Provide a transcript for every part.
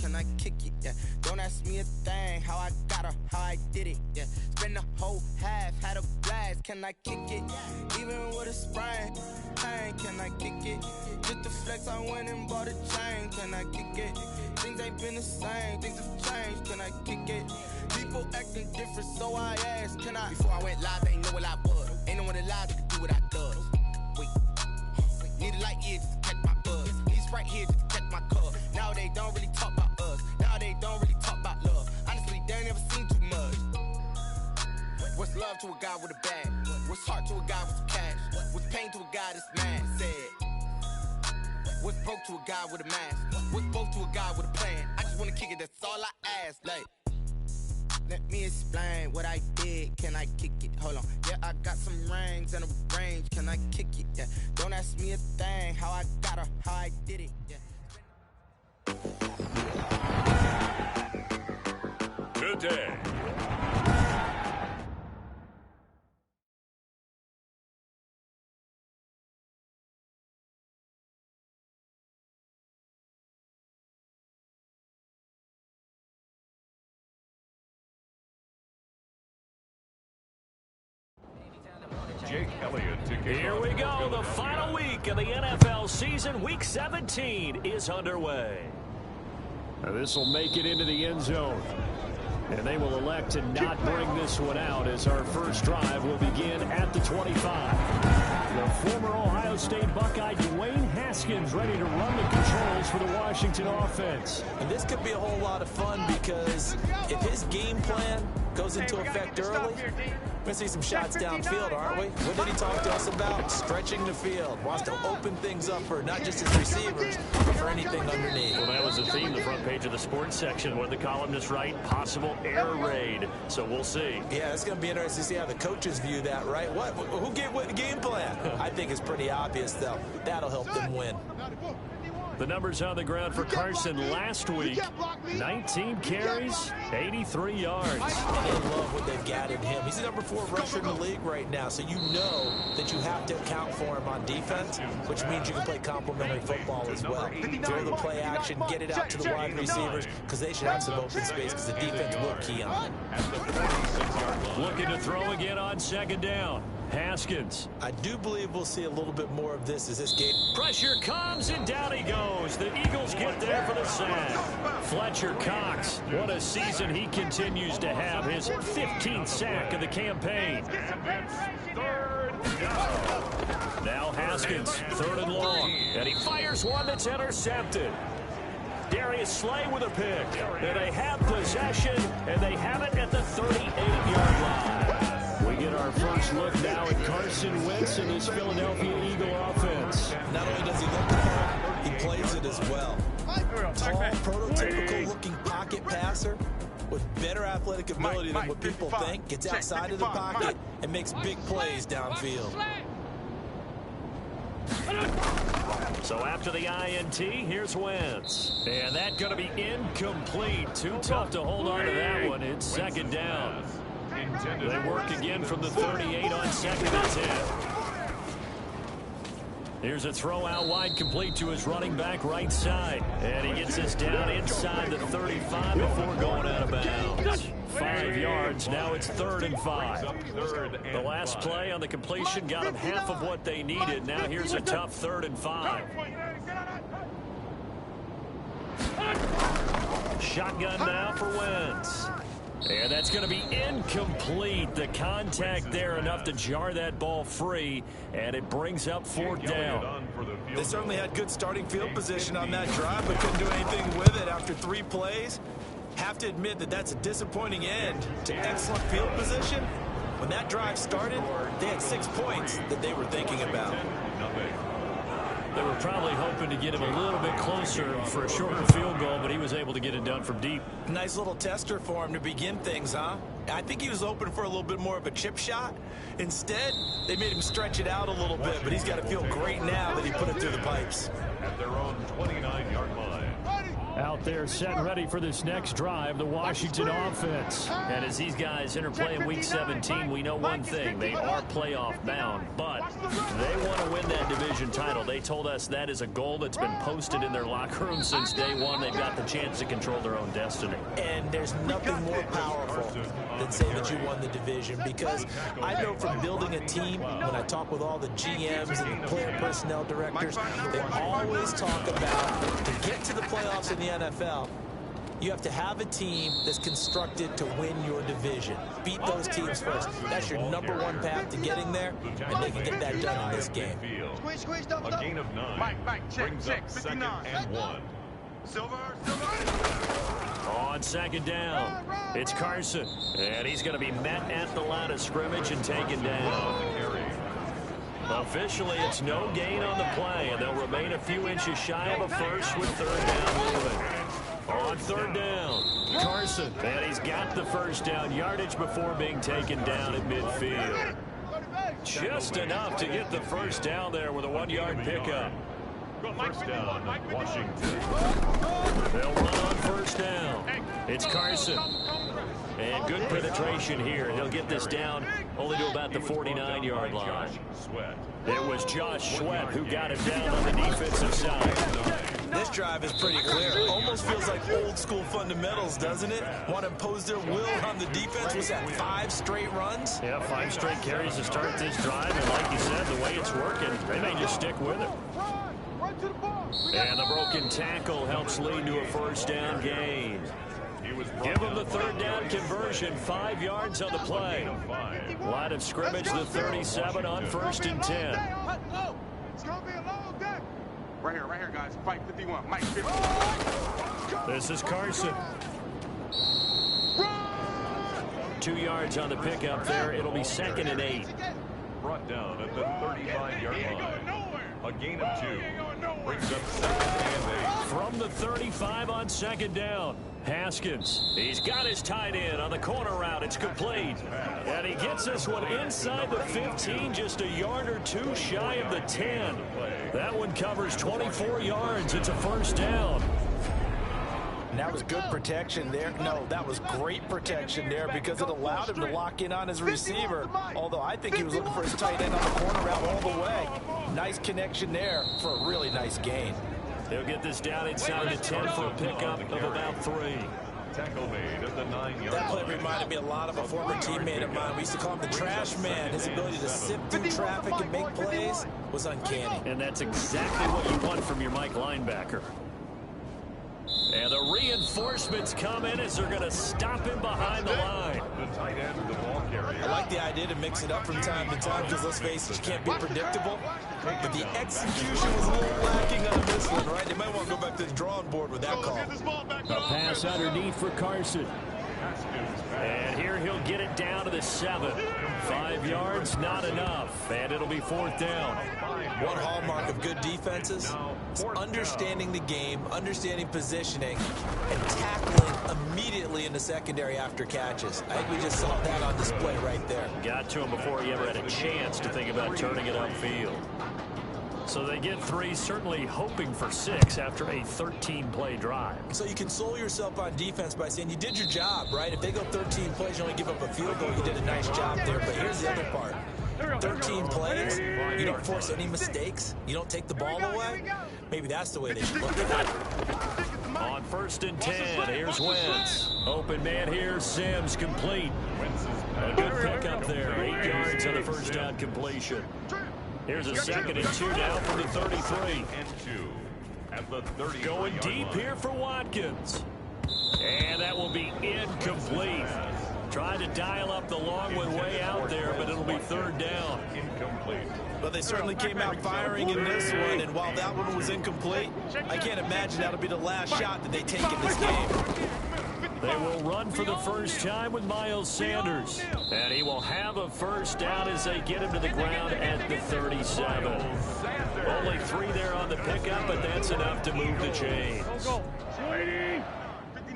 can I kick it? Yeah, don't ask me a thing, how I got her, how I did it. Yeah, spend the whole half, had a blast, can I kick it? Even with a sprain, pain, can I kick it? Just the flex, I went and bought a chain, can I kick it? Things ain't been the same, things have changed, can I kick it? People acting different, so I asked, can I? Before I went live, they ain't know what I was. Ain't no one alive that could do what I does. Wait, need a light year just to catch my buzz. Need right here just to catch my cup. Now they don't really talk about us. Now they don't really talk about love. Honestly, they ain't never seen too much. What's love to a guy with a bag? What's heart to a guy with some cash? What's pain to a guy that's mad? Said. What's broke to a guy with a mask? What's both to a guy with a plan? I just wanna kick it, that's all I ask. Like, let me explain what I did. Can I kick it? Hold on. Yeah, I got some rings and a range. Can I kick it? Yeah. Don't ask me a thing. How I got her, how I did it. Yeah. Today. Here we go. The final week of the NFL season. Week 17 is underway. Now this will make it into the end zone. And they will elect to not bring this one out as our first drive will begin at the 25. The former Ohio State Buckeye Dwayne Haskins ready to run the controls for the Washington offense. And this could be a whole lot of fun because if his game plan goes into effect early, we're going to see some shots downfield, aren't we? What did he talk to us about? Stretching the field. Wants to open things up for not just his receivers, but for anything underneath. Well, that was the theme, the front page of the sports section. What the columnists write, possible air raid. So we'll see. Yeah, it's going to be interesting to see how the coaches view that, right? Who gave what game plan? I think it's pretty obvious, though. That'll help them win. The numbers on the ground for Carson last week. 19 carries, 83 yards. And they love what they've got in him. He's the number 4 rusher in the league right now, so you know that you have to account for him on defense, which means you can play complementary football as well. Throw the play action, get it out to the wide receivers, because they should have some open space, because the defense will key on it. Looking to throw again on second down. Haskins. I do believe we'll see a little bit more of this as this game. Pressure comes and down he goes. The Eagles get there for the sack. Fletcher Cox. What a season he continues to have. His 15th sack of the campaign. Now Haskins, 3rd and long. And he fires one that's intercepted. Darius Slay with a pick. And they have possession, and they have it at the 38-yard line. We get our first look now at Carson Wentz and his Philadelphia Eagle offense. Not only does he look the part, he plays it as well. Tall, prototypical-looking pocket passer with better athletic ability than what people think. Gets outside of the pocket and makes big plays downfield. So after the INT, here's Wentz. And that's going to be incomplete. Too tough to hold on to that one. It's second down. They work again from the 38 on 2nd and 10. Here's a throw out wide, complete to his running back right side. And he gets us down inside the 35 before going out of bounds. 5 yards. Now it's 3rd and 5. The last play on the completion got them half of what they needed. Now here's a tough 3rd and 5. Shotgun now for Wentz. And that's going to be incomplete. The contact there enough to jar that ball free, and it brings up 4th down. They certainly had good starting field position on that drive, but couldn't do anything with it after 3 plays. Have to admit that that's a disappointing end to excellent field position. When that drive started, they had 6 points that they were thinking about. They were probably hoping to get him a little bit closer for a shorter field goal, but he was able to get it done from deep. Nice little tester for him to begin things, huh? I think he was hoping for a little bit more of a chip shot. Instead, they made him stretch it out a little bit, but he's got to feel great now that he put it through the pipes. At their own 29-yard line. Out there set and ready for this next drive, the Washington offense. And as these guys interplay in Week 17, we know one thing. They are playoff bound, but they want to win that division title. They told us that is a goal that's been posted in their locker room since day one. They've got the chance to control their own destiny. And there's nothing more powerful than saying that you won the division, because I know from building a team, when I talk with all the GMs and the player personnel directors, they always talk about to get to the playoffs in the NFL, you have to have a team that's constructed to win your division. Beat those teams first. That's your #1 path to getting there, and they can get that done in this game. A gain of 9 brings up 2nd and 1. On 2nd down, it's Carson, and he's going to be met at the line of scrimmage and taken down. Officially, it's no gain on the play, and they'll remain a few inches shy of a first with 3rd down moving. On 3rd down, Carson, and he's got the 1st down yardage before being taken down at midfield. Just enough to get the 1st down there with a 1-yard pickup. 1st down, Washington. They'll run on 1st down. It's Carson. And good penetration here. He'll get this down only to about the 49-yard line. It was Josh Sweat who got it down on the defensive side. This drive is pretty clear. Almost feels like old school fundamentals, doesn't it? Want to impose their will on the defense. Was that 5 straight runs? Yeah, 5 straight carries to start this drive. And like you said, the way it's working, they may just stick with it. And the broken tackle helps lead to a 1st down gain. Give them the 3rd down conversion, 5 yards on the play. Line of scrimmage, the 37 on 1st and 10. It's going to be a long day. Right here, guys. Fight 51. Mike 50. This is Carson. 2 yards on the pickup there. It'll be 2nd and 8. Brought down at the 35-yard line. A gain of 2. Brings up 2nd and 8. From the 35 on 2nd down, Haskins. He's got his tight end on the corner route. It's complete. And he gets this one inside the 15, just a yard or 2 shy of the 10. That one covers 24 yards. It's a 1st down. And that was good protection there. No, that was great protection there because it allowed him to lock in on his receiver. Although I think he was looking for his tight end on the corner route all the way. Nice connection there for a really nice gain. They'll get this down inside the 10 for a pickup of about 3. Tackle made at the 9-yard That play line. reminded me a lot of a former teammate of mine. We used to call him the trash man. His ability to sift through traffic and make plays was uncanny. And that's exactly what you want from your Mike linebacker. And the reinforcements come in as they're going to stop him behind the line. The tight end, the ball carrier. I like the idea to mix it up from time to time because, let's face it, you can't be predictable. But the execution was a little lacking on this one, right? They might want to go back to the drawing board with that call. A pass underneath for Carson. And here he'll get it down to the 7. 5 yards, not enough. And it'll be 4th down. One hallmark of good defenses is understanding the game, understanding positioning, and tackling immediately in the secondary after catches. I think we just saw that on display right there. Got to him before he ever had a chance to think about turning it upfield. So they get 3, certainly hoping for 6 after a 13-play drive. So you console yourself on defense by saying you did your job, right? If they go 13 plays, you only give up a field goal, you did a nice job there. But here's the other part. 13 plays, you don't force any mistakes, you don't take the ball away. Maybe that's the way they should look at it. On 1st and 10, here's Wentz. Open man here, Sims complete. A good pickup there, 8 yards on the 1st down completion. Here's a 2nd and 2 now from the 33. At the 30. Going deep here for Watkins. And that will be incomplete. Tried to dial up the long one way out there, but it'll be 3rd down. Incomplete. But they certainly came out firing in this one, and while that one was incomplete, I can't imagine that'll be the last shot that they take in this game. They will run for the first time with Miles Sanders. And he will have a 1st down as they get him to the ground at the 37. Only 3 there on the pickup, but that's enough to move the chains.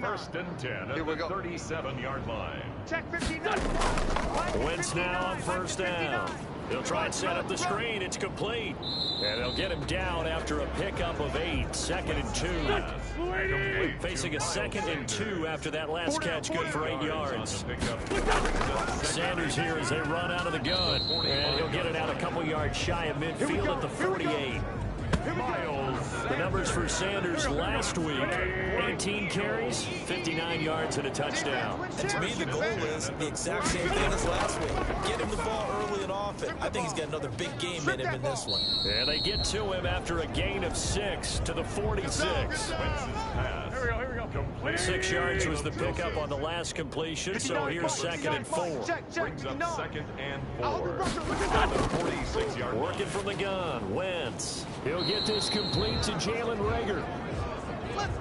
1st and 10 at the 37-yard line. Check 59. Wentz now on 1st down. They'll try and set up the screen. It's complete. And they'll get him down after a pickup of 8. 2nd and 2. Facing a 2nd and 2 after that last catch. Good for 8 yards. Sanders here as they run out of the gun. And he'll get it out a couple yards shy of midfield at the 48. The numbers for Sanders last week: 18 carries, 59 yards, and a touchdown. And to me, the goal is the exact same thing as last week. Get him the ball early and often. I think he's got another big game in him in this one. And they get to him after a gain of 6 to the 46. 6 yards was the pickup on the last completion, so here's 2nd and 4. Brings up 2nd and 4. At the 46-yard line. Working from the gun, Wentz. He'll get this complete to Jalen Reagor.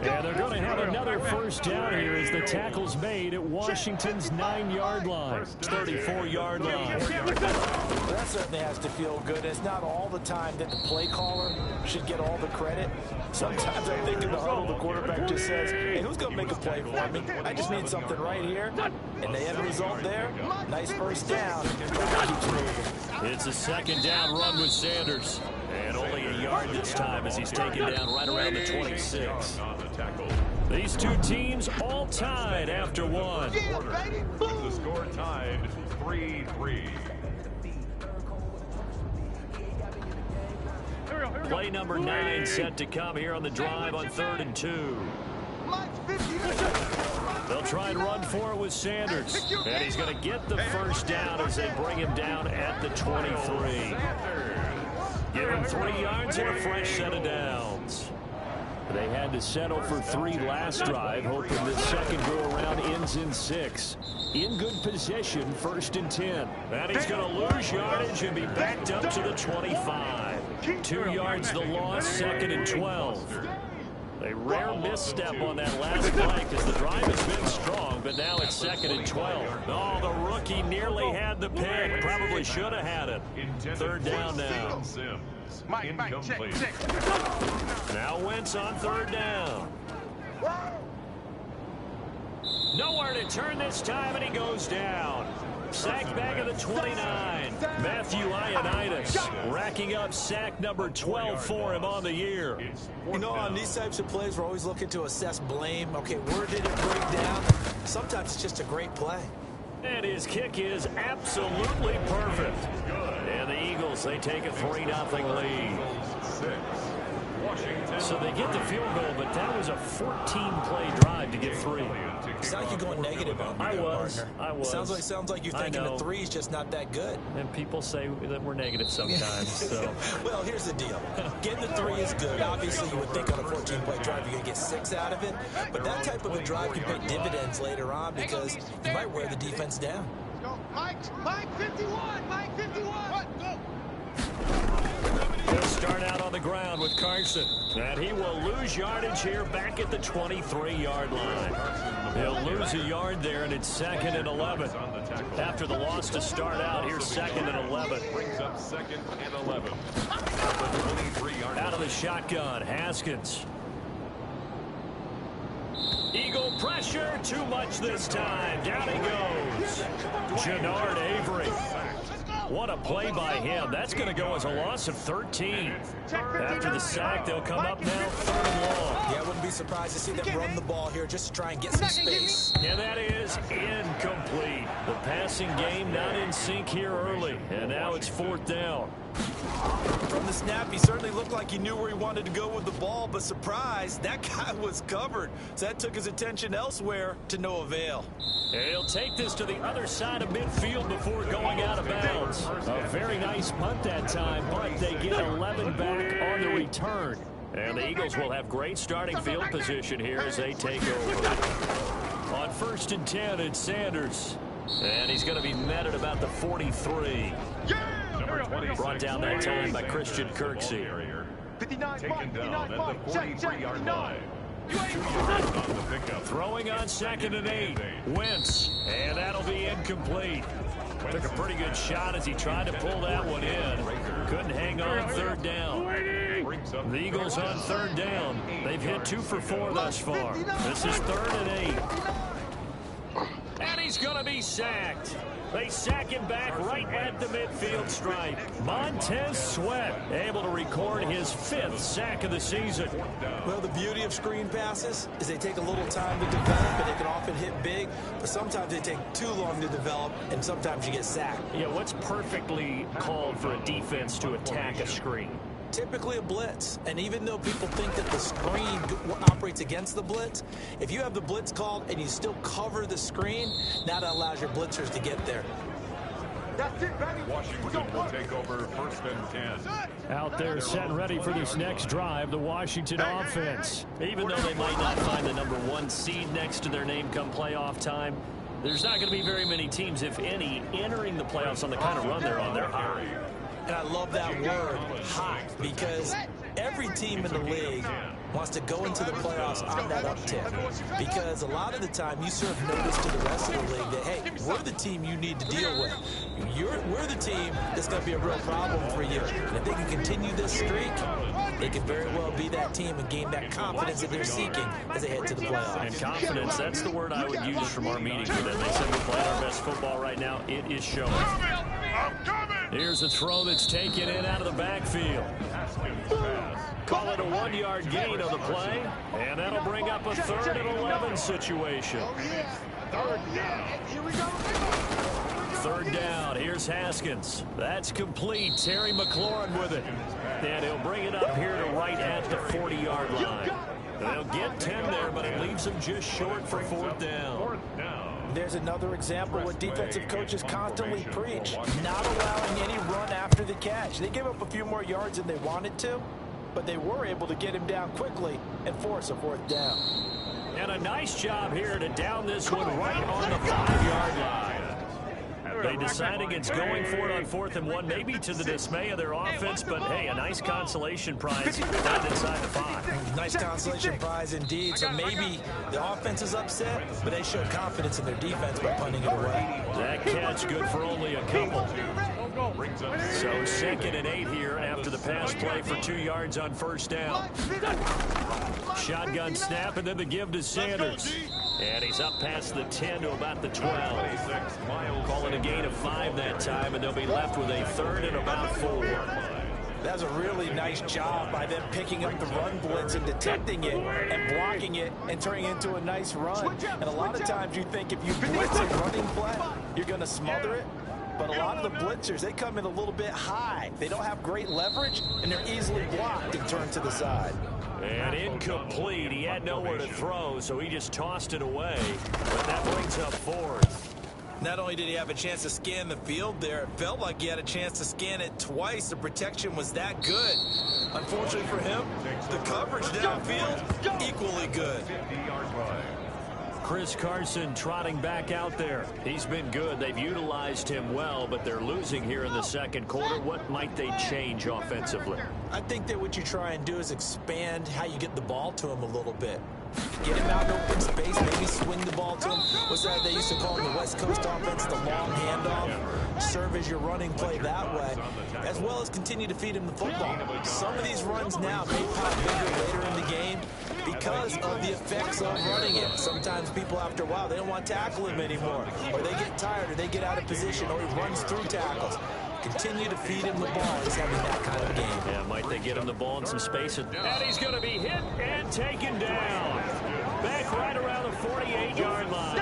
And they're going to have another first down here as the tackle's made at Washington's 9-yard line. 34-yard line. That certainly has to feel good. It's not all the time that the play caller should get all the credit. Sometimes I think in the huddle, the quarterback just says, hey, who's going to make a play for me? I just need something right here. And the end result there, nice first down. It's a 2nd down run with Sanders. And only a yard this time as he's taken down right around the 26. These two teams all tied after one. The score tied 3-3. Play number 9 set to come here on the drive on 3rd and 2. They'll try and run for it with Sanders. And he's going to get the first down as they bring him down at the 23. Give him 3 yards and a fresh set of downs. They had to settle for 3 last drive, hoping the second go-around ends in 6. In good position, 1st and 10. And he's going to lose yardage and be backed up to the 25. 2 yards the loss, 2nd and 12. A rare misstep on that last play because the drive has been strong, but now it's 2nd and 12. Oh, the rookie nearly had the pick. Probably should have had it. 3rd down now. Now Wentz on 3rd down. Nowhere to turn this time, and he goes down. Sacked back of the 29. Matthew Ioannidis racking up sack number 12 for him on the year. You know, on these types of plays, we're always looking to assess blame. Okay, where did it break down? Sometimes it's just a great play. And his kick is absolutely perfect. And the Eagles, they take a 3-0 lead. So they get the field goal, but that was a 14-play drive to get 3. It's not like you're going negative on me, I was. Sounds like you're thinking the 3 is just not that good. And people say that we're negative sometimes. So. Well, here's the deal. Getting the 3 is good. Obviously, you would think on a 14-play drive you're going to get 6 out of it. But that type of a drive can pay dividends later on because you might wear the defense down. Mike 51! Mike 51! Go! He'll start out on the ground with Carson. And he will lose yardage here back at the 23-yard line. He'll lose a yard there, and it's 2nd and 11. After the loss to start out, here's 2nd and 11. Brings up 2nd and 11. Out of the shotgun, Haskins. Eagle pressure, too much this time. Down he goes. Jannard Avery. What a play by him. That's going to go as a loss of 13. After the sack, they'll come up now 3rd and long. Yeah, I wouldn't be surprised to see them run the ball here just to try and get some space. And that is incomplete. The passing game not in sync here early. And now it's 4th down. From the snap, he certainly looked like he knew where he wanted to go with the ball, but surprise, that guy was covered. So that took his attention elsewhere to no avail. And he'll take this to the other side of midfield before going out of bounds. A very nice punt that time, but they get 11 back on the return. And the Eagles will have great starting field position here as they take over. On 1st and 10, it's Sanders. And he's going to be met at about the 43. Brought down that time by Christian Kirksey. Taken down at the 43-yard line. Throwing on 2nd and 8. Wentz. And that'll be incomplete. Took a pretty good shot as he tried to pull that one in. Couldn't hang on 3rd down. The Eagles on 3rd down. They've hit 2 for 4 thus far. This is 3rd and 8. And he's going to be sacked. They sack him back right at the midfield stripe. Montez Sweat able to record his 5th sack of the season. Well, the beauty of screen passes is they take a little time to develop, and they can often hit big, but sometimes they take too long to develop, and sometimes you get sacked. Yeah, what's perfectly called for a defense to attack a screen? Typically a blitz, and even though people think that the screen operates against the blitz, if you have the blitz called and you still cover the screen, now that allows your blitzers to get there. That's it, baby. Washington will take over 1st and 10. Out there set and ready for this next drive, the Washington offense. Even though they might not find the number 1 seed next to their name come playoff time, there's not going to be very many teams, if any, entering the playoffs on the kind of run they're on. They're high. And I love that word, hot, because every team in the league wants to go into the playoffs on that uptick. Because a lot of the time you serve notice to the rest of the league that, hey, we're the team you need to deal with. We're the team that's going to be a real problem for you. And if they can continue this streak, they can very well be that team and gain that confidence that they're seeking as they head to the playoffs. And confidence, that's the word I would use from our meetings with them. They said we're playing our best football right now. It is showing. Here's a throw that's taken in out of the backfield. Call it a 1-yard gain on the play, and that'll bring up a 3rd and 11 situation. Third down, here's Haskins. That's complete. Terry McLaurin with it. And he'll bring it up here to right at the 40-yard line. They'll get 10 there, but it leaves them just short for 4th down. There's another example what defensive coaches constantly preach, not allowing any run after the catch. They gave up a few more yards than they wanted to, but they were able to get him down quickly and force a 4th down. And a nice job here to down this one right on the 5-yard line. They decide against going for it on 4th and 1, maybe to the dismay of their offense, but hey, a nice consolation prize down inside the 5. Nice consolation prize indeed. So maybe the offense is upset, but they showed confidence in their defense by punting it away. That catch good for only a couple. So 2nd and 8 here after the pass play for 2 yards on 1st down. Shotgun snap and then the give to Sanders. And he's up past the 10 to about the 12. Call it a gain of 5 that time, and they'll be left with a 3rd and about 4. That's a really nice job by them picking up the run blitz and detecting it and blocking it and turning it into a nice run. And a lot of times you think if you blitz a running play, you're going to smother it. But a lot of the blitzers, they come in a little bit high. They don't have great leverage, and they're easily blocked and turned to the side. And incomplete. He had nowhere to throw, so he just tossed it away. But that brings up 4th. Not only did he have a chance to scan the field there, it felt like he had a chance to scan it twice. The protection was that good. Unfortunately for him, the coverage downfield, equally good. Chris Carson trotting back out there. He's been good. They've utilized him well, but they're losing here in the 2nd quarter. What might they change offensively? I think that what you try and do is expand how you get the ball to him a little bit. Get him out in open space, maybe swing the ball to him. What's that they used to call in the West Coast offense, the long handoff? Serve as your running play that way, as well as continue to feed him the football. Some of these runs now may pop bigger later in the game because of the effects of running it. Sometimes people, after a while, they don't want to tackle him anymore, or they get tired, or they get out of position, or he runs through tackles. Continue to feed him the ball. He's having that kind of game. Yeah, might they get him the ball in some space? And he's going to be hit and taken down. Back right around the 48-yard line.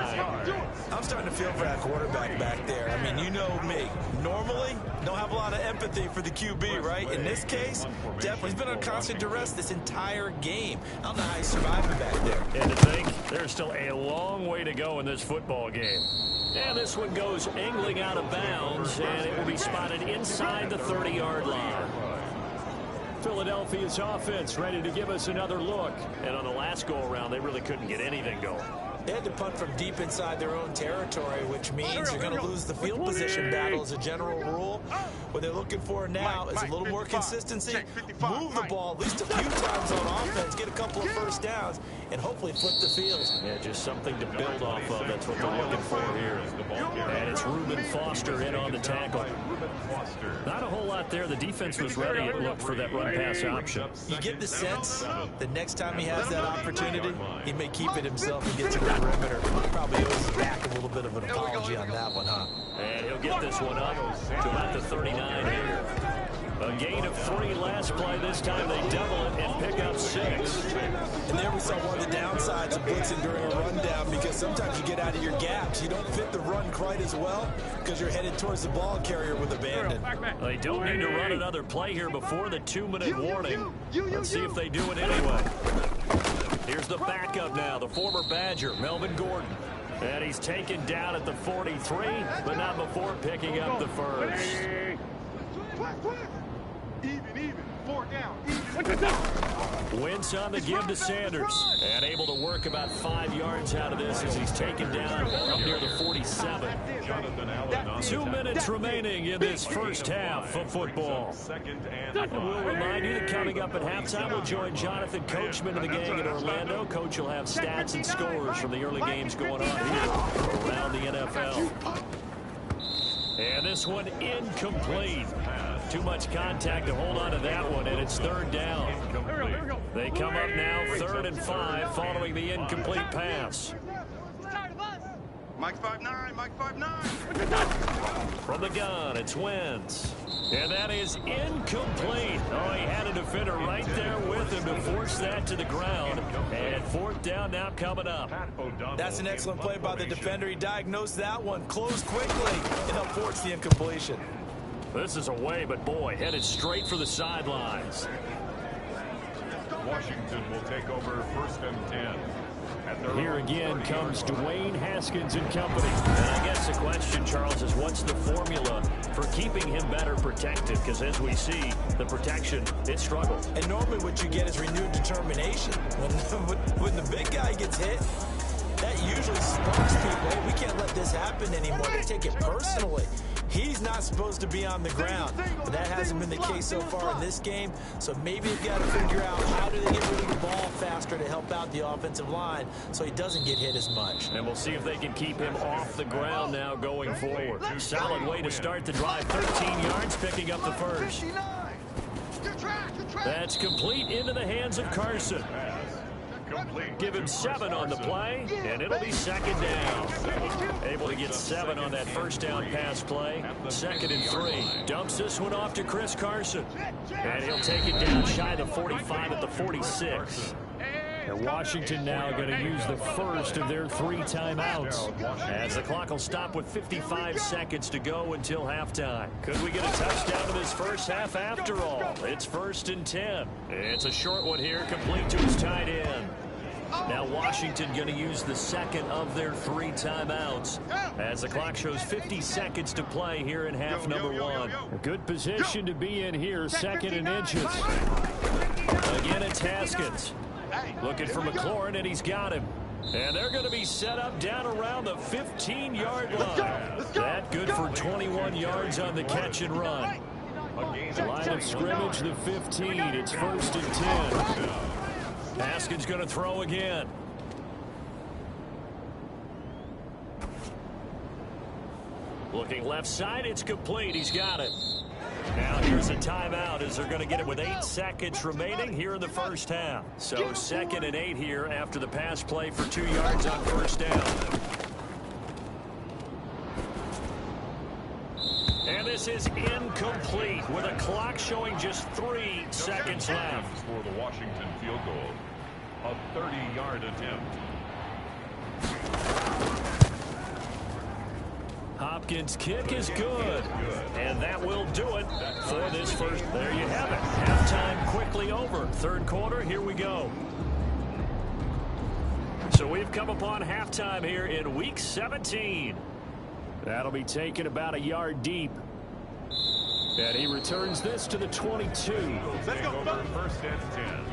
I'm starting to feel for that quarterback back there. I mean, you know me. Normally, don't have a lot of empathy for the QB, right? In this case, definitely he's been on constant duress this entire game. I don't know how he's surviving back there. And to think, there's still a long way to go in this football game. And this one goes angling out of bounds, and it will be spotted inside the 30-yard line. Philadelphia's offense ready to give us another look. And on the last go-around, they really couldn't get anything going. They had to punt from deep inside their own territory, which means you're going to lose the field position battle as a general rule. What they're looking for now is a little more consistency, move the ball at least a few times on offense, get a couple of first downs, and hopefully flip the field. Yeah, just something to build off of. That's what they're looking for here. And it's Reuben Foster in on the tackle. Not a whole lot there. The defense was ready, it looked, for that run-pass option. You get the sense that next time he has that opportunity, he may keep it himself and get to the perimeter. Probably owes back a little bit of an apology on that one, huh? And he'll get this one up to about the 39 here. A gain of 3 last play. This time they double it and pick up 6. And there we saw one of the downsides of blitzing during a rundown, because sometimes you get out of your gaps. You don't fit the run quite as well because you're headed towards the ball carrier with abandon. They don't need to run another play here before the 2-minute warning. Let's see if they do it anyway. Here's the backup now, the former Badger, Melvin Gordon. And he's taken down at the 43, but not before picking up the first. Even. 4 down. Wentz on the give to Sanders. And able to work about 5 yards out of this as he's taken down up near the 47. 2 minutes remaining in this first half of football. And we'll remind you that coming up at halftime, we'll join Jonathan Coachman of the gang in Orlando. Coach will have stats and scores from the early games going on here around the NFL. And this one incomplete. Too much contact to hold on to that one, and it's 3rd down. They come up now 3rd and 5 following the incomplete pass. Mike 5'9", Mike 5'9". From the gun, it's Wentz. And that is incomplete. Oh, he had a defender right there with him to force that to the ground. And 4th down now coming up. That's an excellent play by the defender. He diagnosed that one, closed quickly, and helped force the incompletion. This is away, but boy, headed straight for the sidelines. Washington will take over 1st and 10. Here again comes Dwayne Haskins and company. And I guess the question, Charles, is what's the formula for keeping him better protected? Because as we see, the protection, it struggled. And normally what you get is renewed determination. When the big guy gets hit, that usually sparks people. Hey, we can't let this happen anymore. They take it personally. He's not supposed to be on the ground, but that hasn't been the case so far in this game. So maybe they've got to figure out how do they get rid of the ball faster to help out the offensive line so he doesn't get hit as much. And we'll see if they can keep him off the ground now going forward. Solid way to start the drive. 13 yards, picking up the first. That's complete into the hands of Carson. Give him 7 on the play, and it'll be 2nd down. Able to get 7 on that 1st down pass play. 2nd and 3. Dumps this one off to Chris Carson. And he'll take it down shy of the 45 at the 46. And Washington now going to use the first of their 3 timeouts, as the clock will stop with 55 seconds to go until halftime. Could we get a touchdown in this first half after all? It's 1st and 10. It's a short one here, complete to his tight end. Now Washington going to use the 2nd of their 3 timeouts, as the clock shows 50 seconds to play here in half number 1. A good position to be in here, 2nd and inches. Again, it's Haskins. Looking for McLaurin, and he's got him. And they're going to be set up down around the 15-yard line. That good for 21 yards on the catch and run. Line of scrimmage, the 15. It's 1st and 10. Haskins going to throw again. Looking left side, it's complete. He's got it. Now here's a timeout as they're going to get it with 8 seconds remaining here in the first half. So 2nd and 8 here after the pass play for 2 yards on 1st down. And this is incomplete with a clock showing just 3 seconds left. For the Washington field goal, a 30-yard attempt. Hopkins' kick is good. And that will do it for this first. There you have it. Halftime quickly over. 3rd quarter, here we go. So we've come upon halftime here in Week 17. That'll be taken about a yard deep. And he returns this to the 22. Let's go. 1st and 10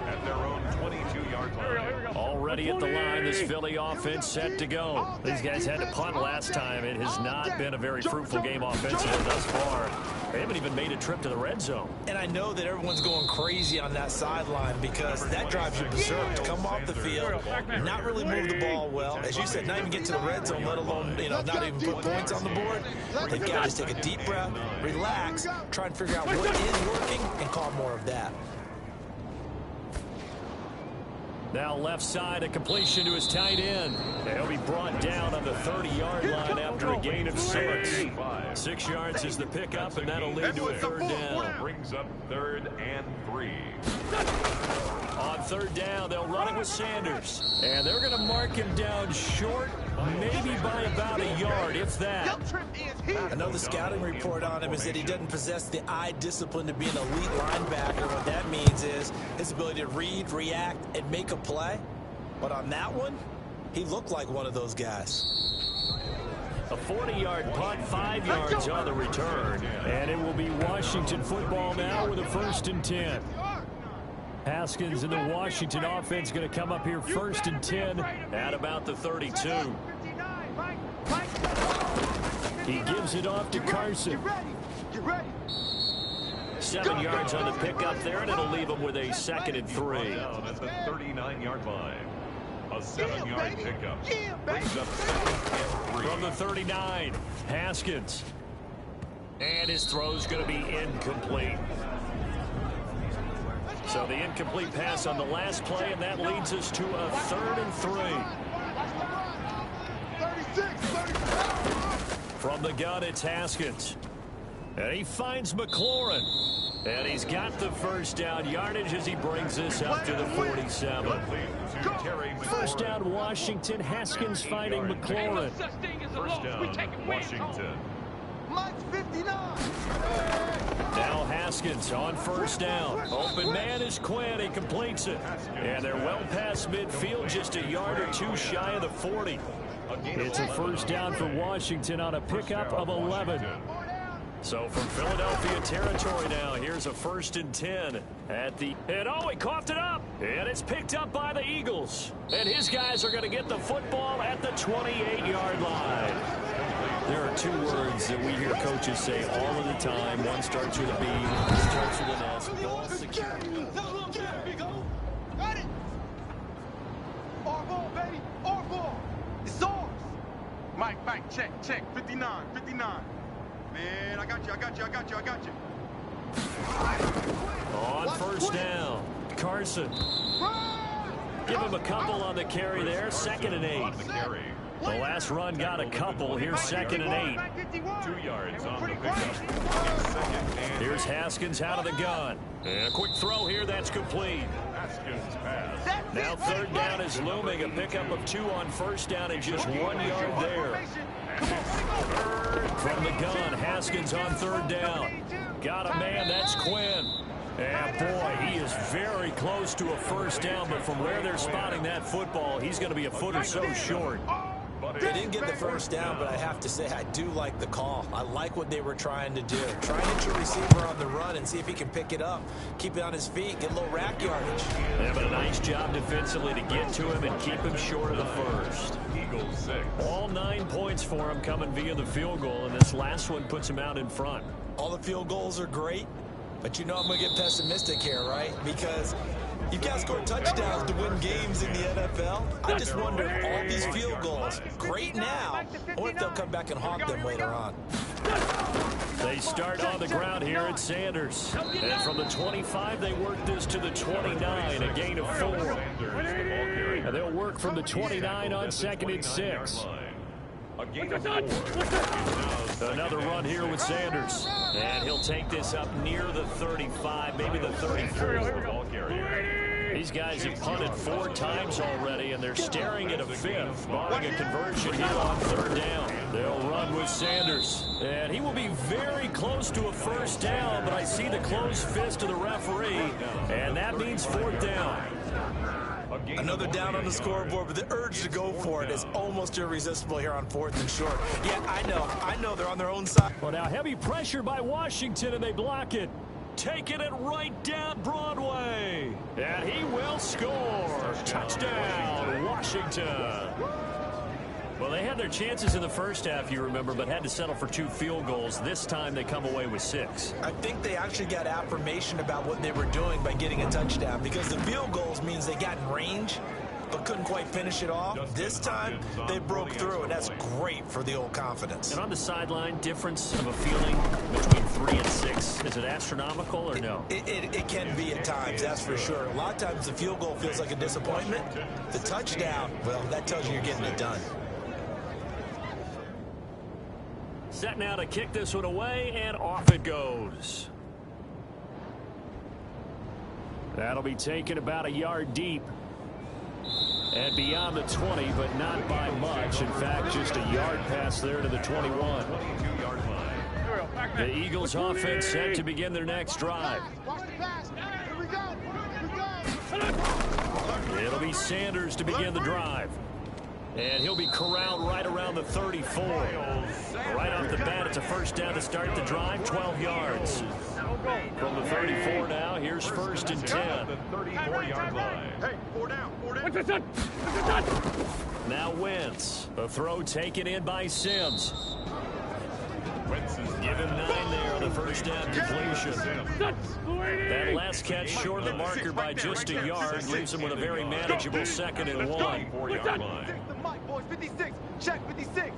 at their own 22-yard line. Already at the line, this Philly offense set to go. These guys had to punt last time. It has not been a very fruitful game offensively thus far. They haven't even made a trip to the red zone. And I know that everyone's going crazy on that sideline because that drives you berserk to come off the field, not really move the ball well. As you said, not even get to the red zone, let alone, not even put points on the board. They've got to just take a deep breath, relax, try and figure out what is working, and call more of that. Now left side, a completion to his tight end. He'll be brought down on the 30-yard line after a gain of 6. 6 yards is the pickup, and that'll lead to a third down. Brings up 3rd and 3. On third down, they'll run it with Sanders. And they're going to mark him down short, maybe by about a yard, if that. I know the scouting report on him is that he doesn't possess the eye discipline to be an elite linebacker. What that means is his ability to read, react, and make a play. But on that one, he looked like one of those guys. A 40-yard punt, 5 yards on the return. And it will be Washington football now with a 1st and 10. Haskins and the Washington offense going to come up here 1st and 10 at about the 32. He gives it off to Carson. 7 yards on the pickup there, and it'll leave him with a 2nd and 3. Down at the 39-yard line. A 7-yard pickup. Brings up 2nd and 3. From the 39, Haskins. And his throw's going to be incomplete. So the incomplete pass on the last play, and that leads us to a 3rd and 3. From the gun, it's Haskins. And he finds McLaurin. And he's got the first down yardage as he brings this up to the 47. First down, Washington. Haskins finding McLaurin. First down, Washington. Now Haskins on first down. Open man is Quinn. He completes it. And they're well past midfield, just a yard or two shy of the 40. It's a first down for Washington on a pickup of 11. So from Philadelphia territory now, here's a 1st and 10 at the... And oh, he coughed it up. And it's picked up by the Eagles. And his guys are going to get the football at the 28-yard line. There are 2 words that we hear coaches say all of the time. One starts with a B, one starts with an S. Ball security. Got it. Our ball, baby. Our ball. It's ours. Mike, check. 59. Man, I got you. On first down, Carson. Give him a couple on the carry there. 2nd and 8. The last run got a couple. Here's 2nd and 8. 2 yards on the pickup. Here's Haskins out of the gun. And a quick throw here. That's complete. Haskins pass. Now 3rd down is looming. A pickup of 2 on first down and just 1 yard there. From the gun, Haskins on 3rd down. Got a man. That's Quinn. And boy, he is very close to a first down, but from where they're spotting that football, he's going to be a foot or so short. They didn't get the first down, but I have to say I do like the call. I like what they were trying to do. Try and get your receiver on the run and see if he can pick it up, keep it on his feet, get a little rack yardage. They have a nice job defensively to get to him and keep him short of the first. Eagles 6. All 9 points for him coming via the field goal, and this last one puts him out in front. All the field goals are great, but you know I'm going to get pessimistic here, right? Because you've got to score touchdowns to win games in the NFL. I just wonder if all these field goals, great now, or if they'll come back and haunt them later on. They start on the ground here at Sanders. And from the 25, they work this to the 29, a gain of 4. And they'll work from the 29 on 2nd and 6. Another run here with Sanders. And he'll take this up near the 35, maybe the 34. These guys have punted 4 times already, and they're staring at a 5th, barring a conversion here on 3rd down. They'll run with Sanders. And he will be very close to a first down, but I see the closed fist of the referee, and that means 4th down. Another down on the scoreboard, but the urge to go for it is almost irresistible here on 4th and short. Yeah, I know they're on their own side. Well, now heavy pressure by Washington, and they block it. Taking it right down Broadway. And he will score. Touchdown, Washington. Well, they had their chances in the first half, you remember, but had to settle for 2 field goals. This time they come away with 6. I think they actually got affirmation about what they were doing by getting a touchdown, because the field goals means they got in range. but couldn't quite finish it off. This time, they broke through, and that's great for the old confidence. And on the sideline, difference of a feeling between 3 and 6, is it astronomical or no? It can be at times, that's for sure. A lot of times the field goal feels like a disappointment. The touchdown, well, that tells you you're getting it done. Set now to kick this one away, and off it goes. That'll be taken about a yard deep. And beyond the 20, but not by much. In fact, just a yard pass there to the 21. The Eagles offense set to begin their next drive. It'll be Sanders to begin the drive. And he'll be corralled right around the 34. Right off the bat, it's a first down to start the drive, 12 yards. From the 34 now, here's 1st and 10. The 34-yard line. Hey, 4 down. Now Wentz. A throw taken in by Sims. Give him 9 there on the first down completion. That last catch short of the marker by just a yard leaves him with a very manageable 2nd and 1. 4-yard line. 56. Check 56.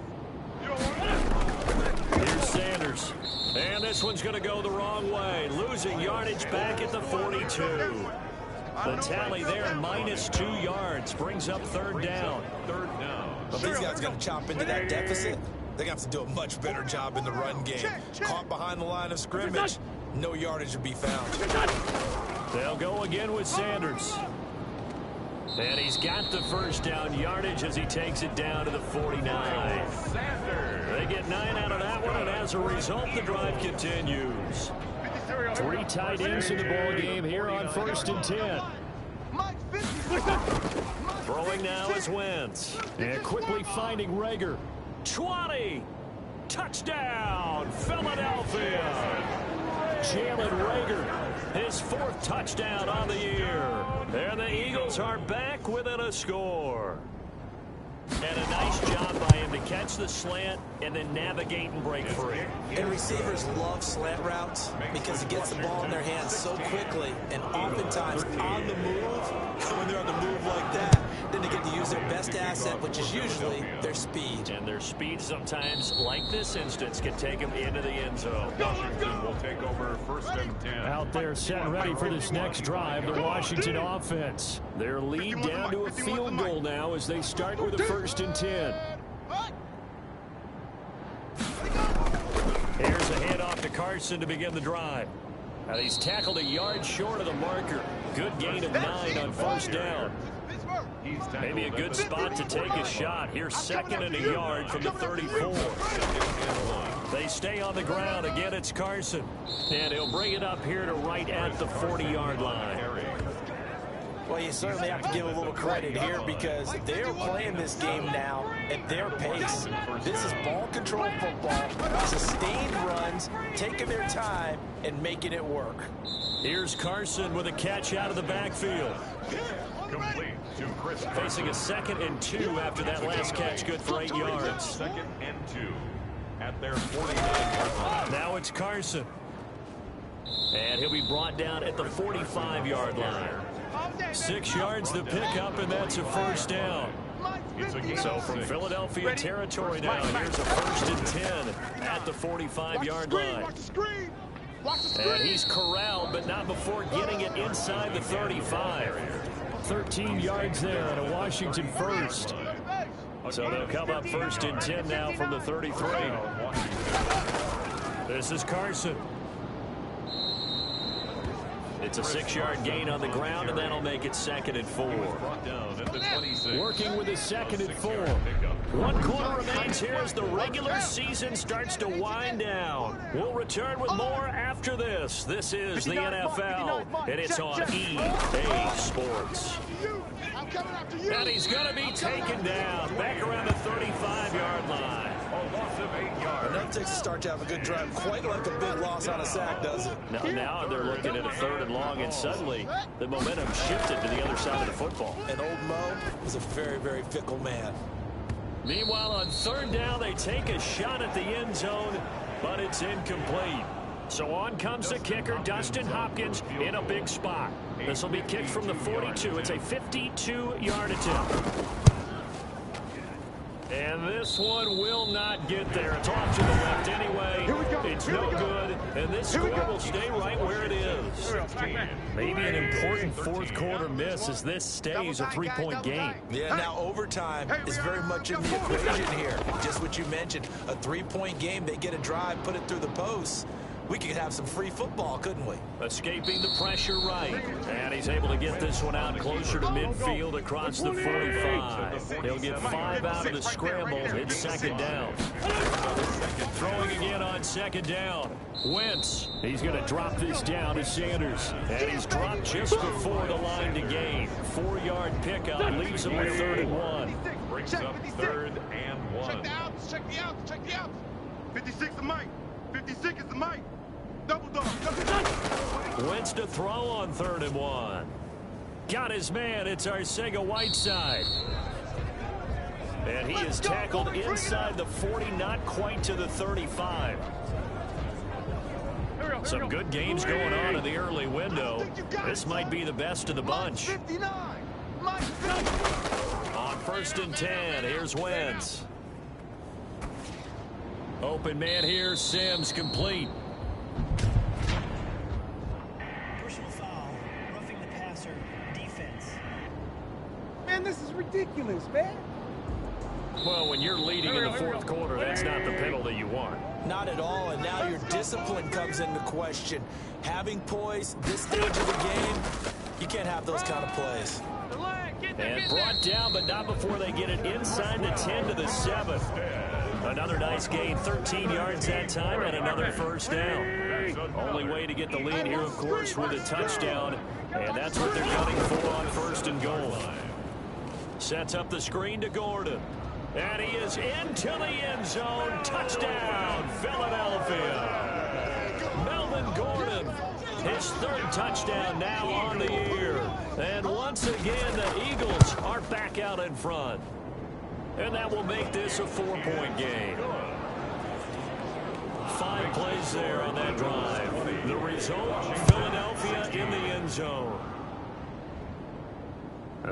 Here's Sanders. And this one's going to go the wrong way. Losing yardage back at the 42. The tally there, minus 2 yards. Brings up 3rd down. But these guys got to chop into that deficit. They have to do a much better job in the run game. Caught behind the line of scrimmage, no yardage to be found. They'll go again with Sanders. And he's got the first down yardage as he takes it down to the 49. They get 9 out of that one, and as a result, the drive continues. 3 tight ends in the ball game here on 1st and 10. Throwing now is Wentz. And quickly finding Rager. 20. Touchdown, Philadelphia. Jalen Rager, his 4th touchdown on the year. And the Eagles are back within a score. And a nice job by him to catch the slant and then navigate and break free. And receivers love slant routes because it gets the ball in their hands so quickly and oftentimes on the move. When they're on the move like that, then they get to use their best asset, which is usually their speed. And their speed sometimes, like this instance, can take them into the end zone. Washington will take over 1st and 10. Out there set and ready for this next drive, the Washington offense. Their lead down to a field goal now as they start with a 1st and 10. Here's a handoff to Carson to begin the drive. Now he's tackled a yard short of the marker. Good gain of 9 on 1st down. Maybe a good spot to take a shot. Here's 2nd and a yard from the 34. They stay on the ground. Again, it's Carson. And he'll bring it up here to right at the 40-yard line. Well, you certainly have to give a little credit here because they're playing this game now at their pace. This is ball control football, sustained runs, taking their time and making it work. Here's Carson with a catch out of the backfield. Complete to Chris. Facing a 2nd and 2 after that last catch, good for 8 yards. 2nd and 2 at their 49-yard line. Now it's Carson. And he'll be brought down at the 45-yard line. 6 yards the pickup, and that's a 1st down. So from Philadelphia territory now, here's a 1st and 10 at the 45-yard line. And he's corralled, but not before getting it inside the 35. 13 yards there and a Washington 1st. So they'll come up 1st and 10 now from the 33. This is Carson. It's a 6-yard gain on the ground, and that'll make it 2nd and 4. Working with a 2nd and 4. 1 quarter remains here as the regular season starts to wind down. We'll return with more after this. This is the NFL, and it's on EA Sports. And he's going to be taken down back around the 35-yard line. A loss of 8 yards. Enough takes a start to have a good drive, quite like a big loss on a sack, does it? Now they're looking at a 3rd and long, and suddenly the momentum shifted to the other side of the football. And old Mo is a very, very fickle man. Meanwhile, on 3rd down, they take a shot at the end zone, but it's incomplete. So on comes the kicker, Dustin Hopkins, in a big spot. This will be kicked from the 42. It's a 52-yard attempt. And this one will not get there. It's off to the left anyway. It's no good. And this score will stay right where it is. Maybe an important fourth quarter miss as this stays a three-point game. Yeah, now overtime is very much in the equation here. Just what you mentioned, a three-point game. They get a drive, put it through the posts. We could have some free football, couldn't we? Escaping the pressure right. And he's able to get this one out closer to midfield across the 45. He'll get 5 out of the scramble. It's second down. Throwing again on second down. Wentz. He's going to drop this down to Sanders. And he's dropped just before the line to gain. 4-yard pickup leaves him with 3rd and 1. Brings up 3rd and 1. Check the outs, check the outs, check the outs. 56 is Mike. 56 is the Mike. Double dog. Wentz to throw on 3rd and 1. Got his man. It's Arcega-Whiteside. And he is tackled inside the 40, not quite to the 35. Some good games going on in the early window. This might be the best of the bunch. On 1st and 10, here's Wentz. Open man here, Sims complete. Personal foul, roughing the passer, defense. Man, this is ridiculous, man. Well, when you're leading in the fourth quarter, that's not the penalty you want. Not at all, and now your discipline comes into question. Having poise this stage of the game, you can't have those kind of plays. And brought down, but not before they get it inside the 10 to the 7. Another nice gain, 13 yards that time, and another first down. Only way to get the lead here, of course, with a touchdown, and that's what they're gunning for on 1st and goal. Sets up the screen to Gordon. And he is into the end zone. Touchdown, Philadelphia. Melvin Gordon, his 3rd touchdown now on the year. And once again, the Eagles are back out in front. And that will make this a 4-point game. 5 plays there on that drive. The result, Philadelphia in the end zone.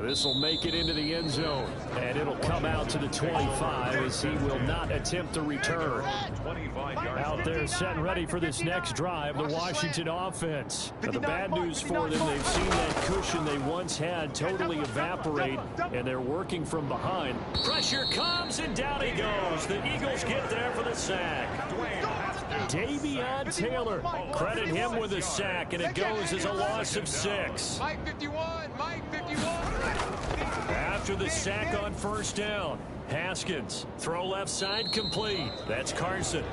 This will make it into the end zone, and it'll come out to the 25 as he will not attempt to return. Out there set and ready for this next drive, the Washington offense. Now, the bad news for them, they've seen that cushion they once had totally evaporate, and they're working from behind. Pressure comes, and down he goes. The Eagles get there for the sack. Davion Taylor, credit him with a sack, and it goes as a loss of 6. Mike 51, Mike 51. After the sack on 1st down, Haskins, throw left side complete. That's Carson.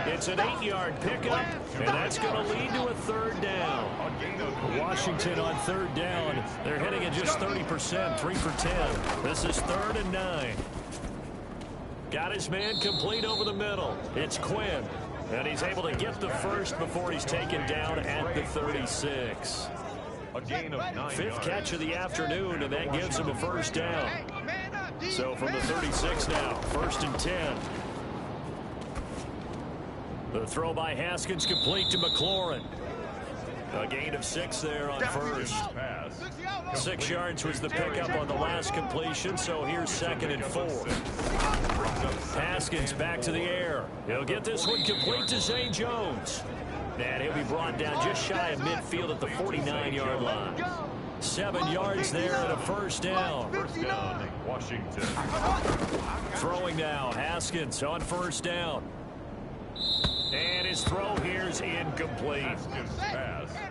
It's an 8-yard pickup, and that's going to lead to a 3rd down. Washington on 3rd down. They're hitting at just 30%, 3 for 10. This is 3rd and 9. Got his man complete over the middle. It's Quinn, and he's able to get the first before he's taken down at the 36. A gain of 9 yards. 5th catch of the afternoon, and that gives him a 1st down. So from the 36 now, 1st and 10. The throw by Haskins complete to McLaurin. A gain of 6 there on 1st. 6 yards was the pickup on the last completion, so here's 2nd and 4. Haskins back to the air. He'll get this one complete to Zay Jones. And he'll be brought down just shy of midfield at the 49-yard line. 7 yards there and a 1st down. 1st down, Washington. Throwing now, Haskins on 1st down. And his throw here's incomplete.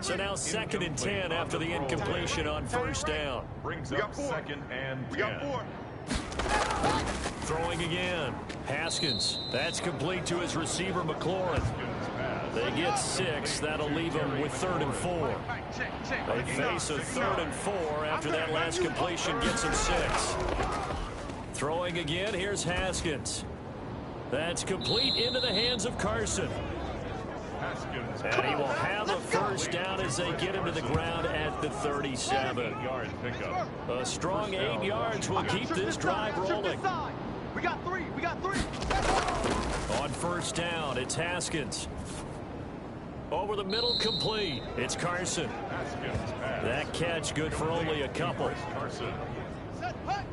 So now 2nd and 10 after the incompletion on 1st down. Brings up 2nd and 10. Throwing again. Haskins. That's complete to his receiver, McLaurin. They get 6. That'll leave them with 3rd and 4. They face a 3rd and 4 after that last completion gets them 6. Throwing again. Here's Haskins. That's complete into the hands of Carson. And he will have a 1st down as they get him to the ground at the 37. A strong 8 yards will keep this drive rolling. We got 3. We got 3. On 1st down, it's Haskins. Over the middle, complete. It's Carson. That catch good for only a couple.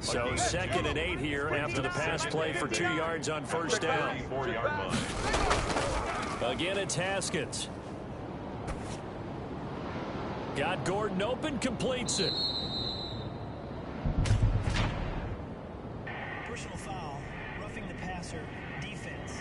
So 2nd and 8 here after the pass play for 2 yards on first down. Again, it's Haskins. Got Gordon open, completes it. Personal foul, roughing the passer, defense.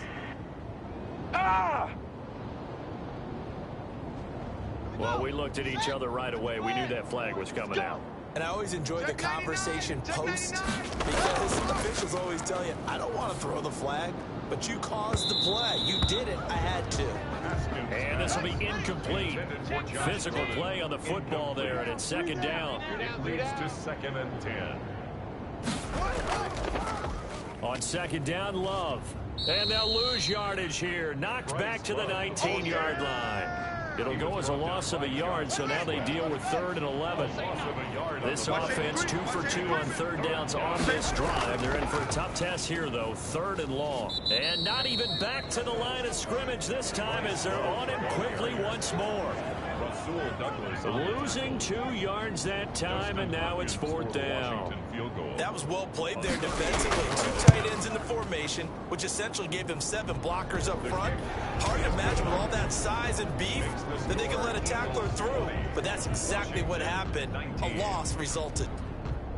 Well, we looked at each other right away. We knew that flag was coming out. And I always enjoy the conversation post because officials always tell you, I don't want to throw the flag, but you caused the play. You did it. I had to. And this will be incomplete. Physical play on the football there, and it's 2nd down. It leads to 2nd and 10. On 2nd down, Love. And they'll lose yardage here. Knocked back to the 19-yard line. It'll go as a loss of a yard, so now they deal with 3rd and 11. This offense 2 for 2 on 3rd downs on this drive. They're in for a tough test here, though. 3rd and long. And not even back to the line of scrimmage this time as they're on him quickly once more. Losing 2 yards that time, and now it's 4th down. That was well played there defensively. 2 tight ends in the formation, which essentially gave them 7 blockers up front. Hard to imagine with all that size and beef that they could let a tackler through. But that's exactly what happened. A loss resulted.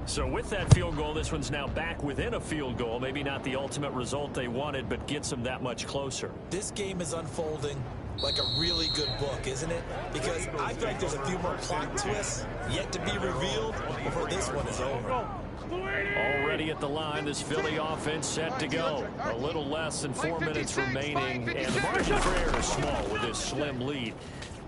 So with that field goal, this one's now back within a field goal. Maybe not the ultimate result they wanted, but gets them that much closer. This game is unfolding like a really good book, isn't it? Because I feel like there's a few more plot twists yet to be revealed before this one is over. Already at the line, this Philly offense set to go. A little less than 4 minutes remaining, and the margin for error is small with this slim lead.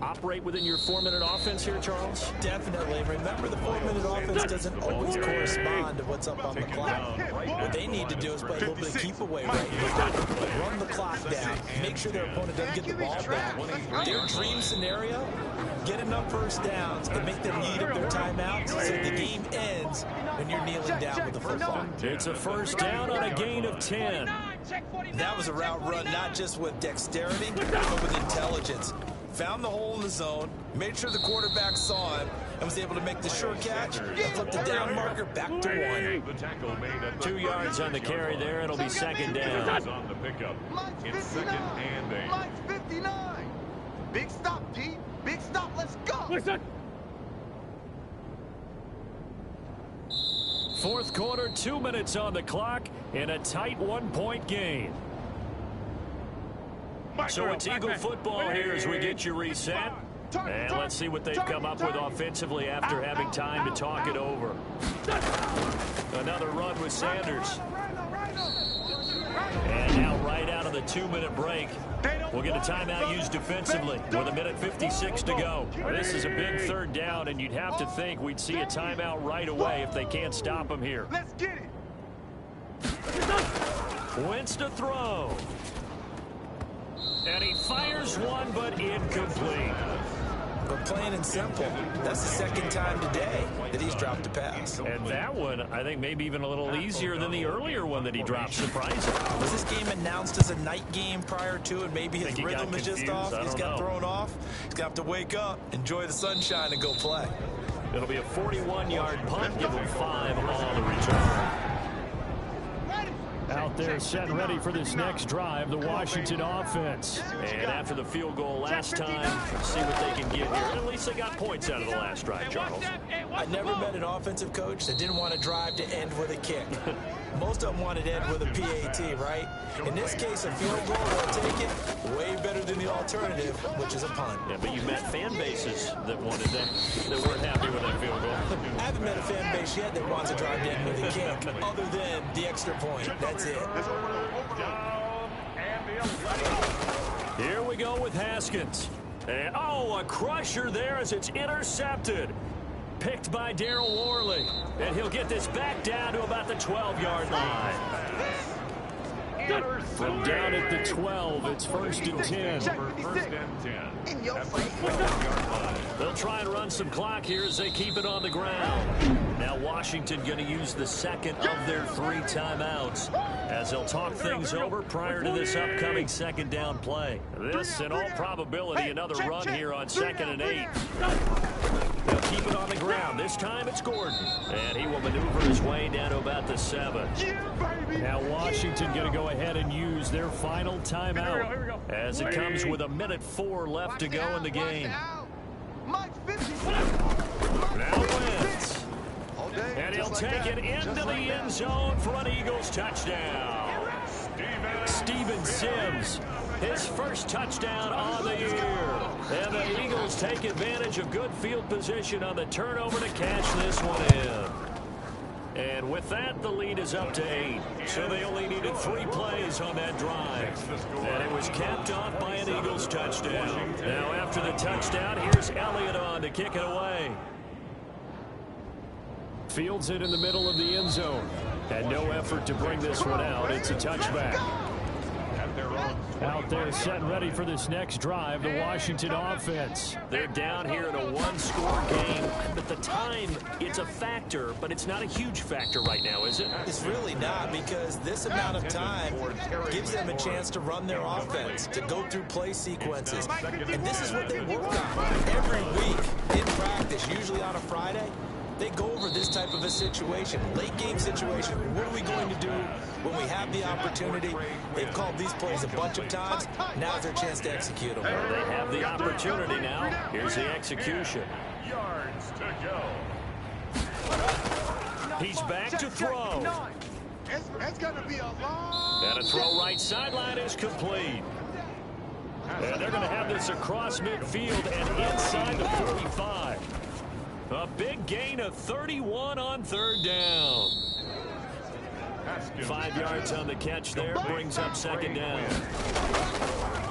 Operate within your 4-minute offense here, Charles? Definitely. Remember, the 4-minute offense doesn't always correspond to what's up on the clock. What they need to do is play a little bit of keep away right now. Run the clock down. Make sure their opponent doesn't get the ball back. Their dream scenario, get enough first downs and make them eat up their timeouts so the game ends when you're kneeling down with the football. It's a first down on a gain of 10. That was a route run not just with dexterity, but with intelligence. Found the hole in the zone, made sure the quarterback saw him, and was able to make the sure catch and flip the down marker back to 1. 2 yards on the carry there. It'll be 2nd down. On the pickup. It's 2nd and 8. Lights 59. Big stop, Pete. Big stop. Let's go. Fourth quarter, 2 minutes on the clock in a tight 1-point game. So it's Eagle football here as we get you reset. And let's see what they've come up with offensively after having time to talk it over. Another run with Sanders. And now right out of the 2-minute break, we'll get a timeout used defensively with 1:56 to go. This is a big 3rd down, and you'd have to think we'd see a timeout right away if they can't stop him here. Let's get it. Wentz to throw. And he fires one, but incomplete. But plain and simple, that's the 2nd time today that he's dropped a pass. And that one, I think, maybe even a little easier than the earlier one that he dropped, surprising. Was this game announced as a night game prior to it? Maybe his rhythm is just off. He's got thrown off. He's got to wake up, enjoy the sunshine, and go play. It'll be a 41-yard punt. Give him 5 on the return. Out there set ready for this next drive, the Washington offense. And after the field goal last time, see what they can get here. At least they got points out of the last drive, Charles. I never met an offensive coach that didn't want to drive to end with a kick. Most of them wanted to end with a PAT, right? In this case, a field goal, they'll take it. Way better than the alternative, which is a punt. Yeah, but you met fan bases that wanted that, that weren't happy with that field goal. I haven't met a fan base yet that wants to drive to end with a kick, other than the extra point. That's it. Here we go with Haskins. And, oh, a crusher there as it's intercepted. Picked by Darryl Worley. And he'll get this back down to about the 12-yard line. From down at the 12, it's 1st and 10. First and 10. In your At the face. 12-yard line. They'll try and run some clock here as they keep it on the ground. Now Washington going to use the second of their 3 timeouts as they'll talk things over prior to this upcoming second down play. This, in all probability, another run here on 2nd and 8. They'll keep it on the ground. This time it's Gordon. And he will maneuver his way down to about the 7. Now Washington going to go ahead and use their final timeout as it comes with 1:04 left to go in the game. Now Wentz. And he'll take it into the end zone for an Eagles touchdown. Steven Sims, his first touchdown on the year. And the Eagles take advantage of good field position on the turnover to cash this one in. And with that, the lead is up to 8. So they only needed 3 plays on that drive. And it was capped off by an Eagles touchdown. Now after the touchdown, here's Elliott on to kick it away. Fields it in the middle of the end zone. And no effort to bring this one out. It's a touchback. Out there set and ready for this next drive, the Washington offense. They're down here in a 1-score game, but the time, it's a factor, but it's not a huge factor right now, is it? It's really not, because this amount of time gives them a chance to run their offense, to go through play sequences. And this is what they work on every week in practice, usually on a Friday. They go over this type of a situation, late game situation. What are we going to do when we have the opportunity? They've called these plays a bunch of times. Now's their chance to execute them. Well, they have the opportunity now. Here's the execution. Yards to go. He's back to throw. It's going to be a long... And a throw right sideline is complete. And they're going to have this across midfield and inside the 45. A big gain of 31 on 3rd down. 5 yards on the catch there, brings up 2nd down.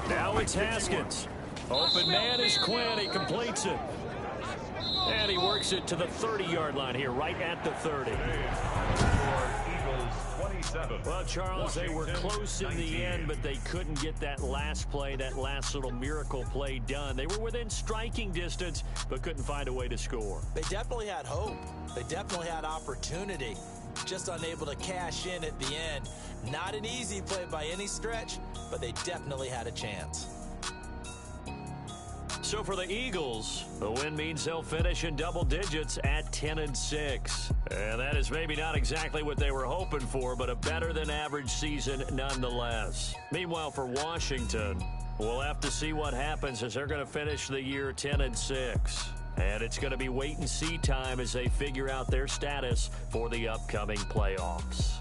Now it's Haskins. Open man is Quinn. He completes it. And he works it to the 30-yard line here, right at the 30. Well, Charles, they were close in the end, but they couldn't get that last play, that last little miracle play done. They were within striking distance, but couldn't find a way to score. They definitely had hope. They definitely had opportunity. Just unable to cash in at the end. Not an easy play by any stretch, but they definitely had a chance. So for the Eagles, the win means they'll finish in double digits at 10-6. And that is maybe not exactly what they were hoping for, but a better than average season nonetheless. Meanwhile, for Washington, we'll have to see what happens as they're going to finish the year 10-6. And it's going to be wait and see time as they figure out their status for the upcoming playoffs.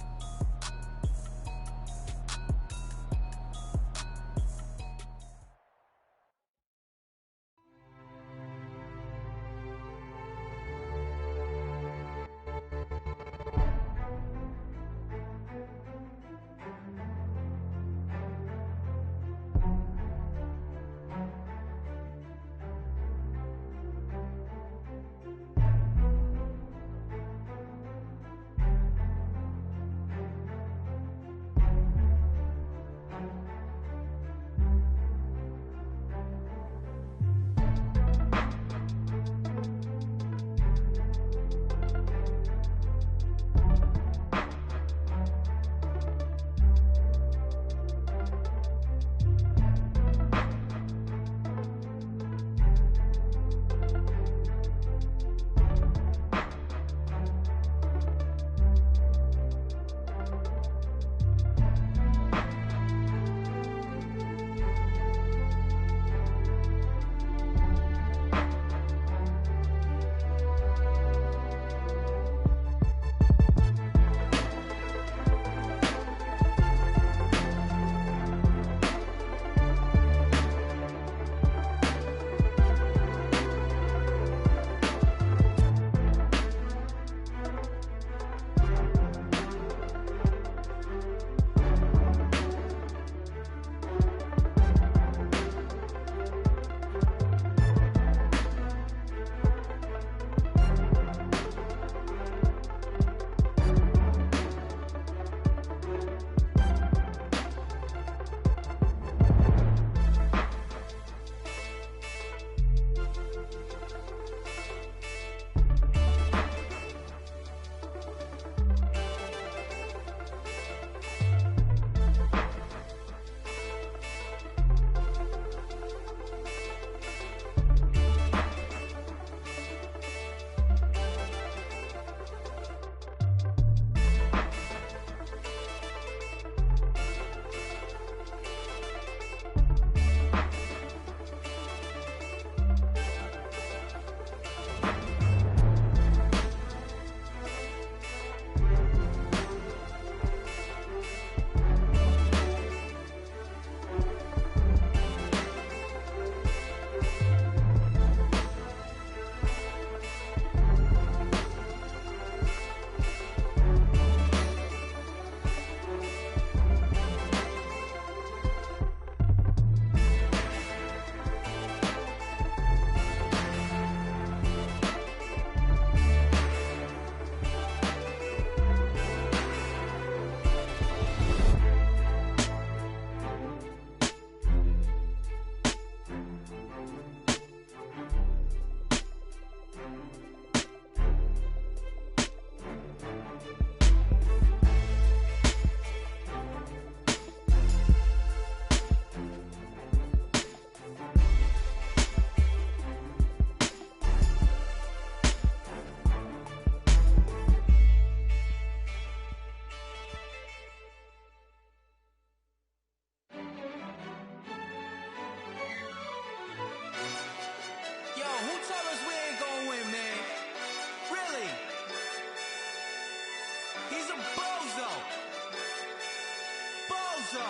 so.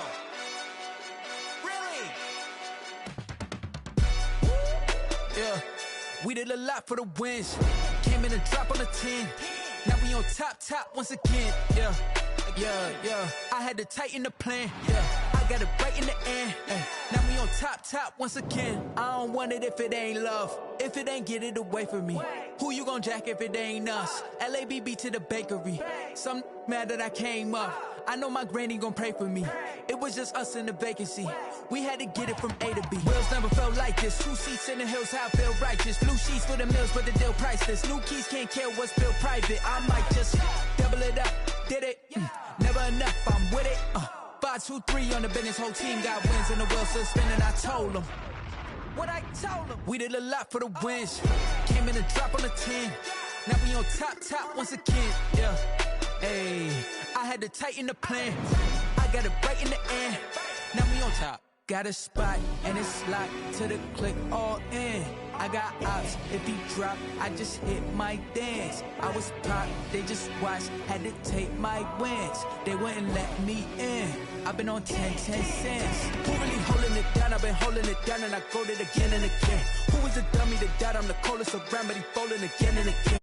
Really? Yeah, we did a lot for the wins. Came in a drop on a 10. Now we on top once again. Yeah. I had to tighten the plan. Yeah, I got it right in the end. Now we on top once again. I don't want it if it ain't love. If it ain't, get it away from me. Who you gon' jack if it ain't us? LABB to the bakery. Some mad that I came up. I know my granny gon' pray for me. It was just us in the vacancy. We had to get it from A to B. Wheels never felt like this. 2 seats in the hills, how I feel righteous. Blue sheets for the mills, but the deal priceless. New keys can't care what's built private. I might just double it up. Did it? Never enough, I'm with it. 5, 2, 3 on the business. Whole team got wins and the wheels still spinning. I told them what I told them. We did a lot for the wins. Came in a drop on a 10. Now we on top once again. Yeah. Hey, I had to tighten the plan. I got it right in the end. Now we on top. Got a spot and it's locked to the click all in. I got ops, if he drop, I just hit my dance. I was pop, they just watched, had to take my wins. They wouldn't let me in. I've been on 10 cents. Who really holding it down? I've been holding it down and I go it again and again. Who was the dummy that died? I'm the coldest around, but he folding again and again.